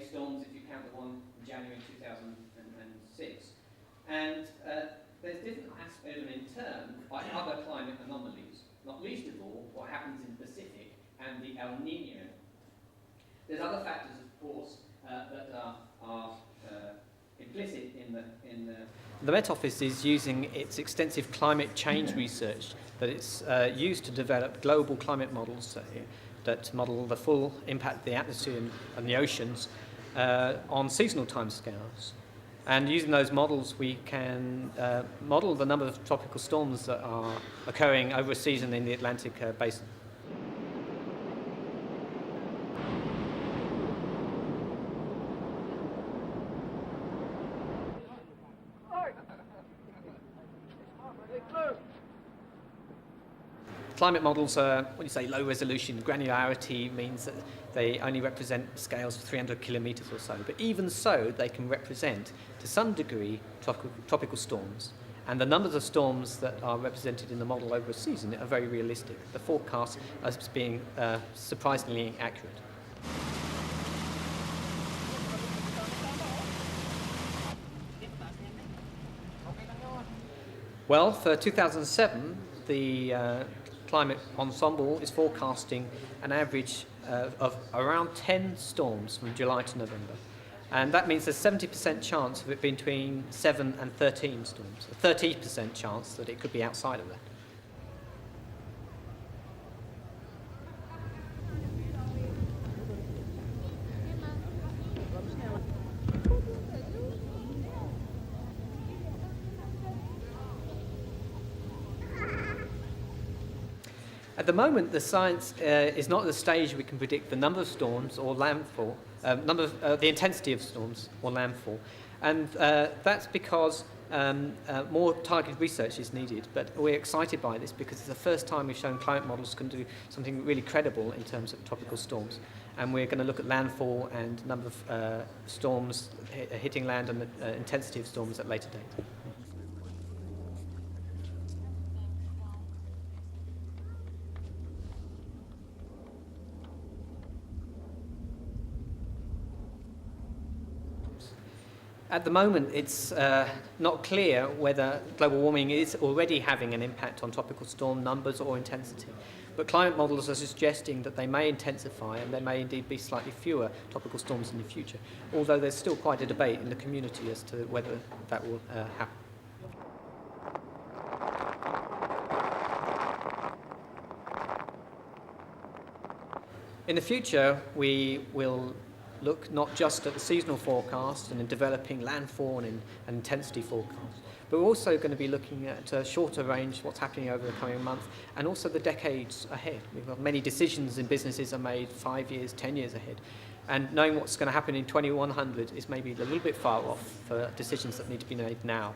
storms if you count the one in January 2006. And there's different aspects in turn by other climate anomalies, not least of all what happens in the Pacific and the El Nino. There's other factors, of course, that are implicit in the... The Met Office is using its extensive climate change research that it's used to develop global climate models that model the full impact of the atmosphere and the oceans on seasonal timescales. And using those models, we can model the number of tropical storms that are occurring over a season in the Atlantic basin. Climate models are, when you say low resolution, granularity means that they only represent scales of 300 kilometers or so. But even so, they can represent, to some degree, tropical storms. And the numbers of storms that are represented in the model over a season are very realistic. The forecasts are being surprisingly accurate. Well, for 2007, the Climate Ensemble is forecasting an average of around 10 storms from July to November. And that means there's a 70% chance of it being between 7 and 13 storms, a 30% chance that it could be outside of that. At the moment, the science is not at the stage we can predict the number of storms or landfall, the intensity of storms or landfall, and that's because more targeted research is needed. But we're excited by this because it's the first time we've shown climate models can do something really credible in terms of tropical storms. And we're going to look at landfall and number of storms hitting land and the intensity of storms at a later date. At the moment, it's not clear whether global warming is already having an impact on tropical storm numbers or intensity. But climate models are suggesting that they may intensify and there may indeed be slightly fewer tropical storms in the future, although there's still quite a debate in the community as to whether that will happen. In the future, we will look not just at the seasonal forecast and in developing landfall and intensity forecasts, but we're also going to be looking at a shorter range, what's happening over the coming month, and also the decades ahead. We've got many decisions in businesses are made 5 years, 10 years ahead. And knowing what's going to happen in 2100 is maybe a little bit far off for decisions that need to be made now.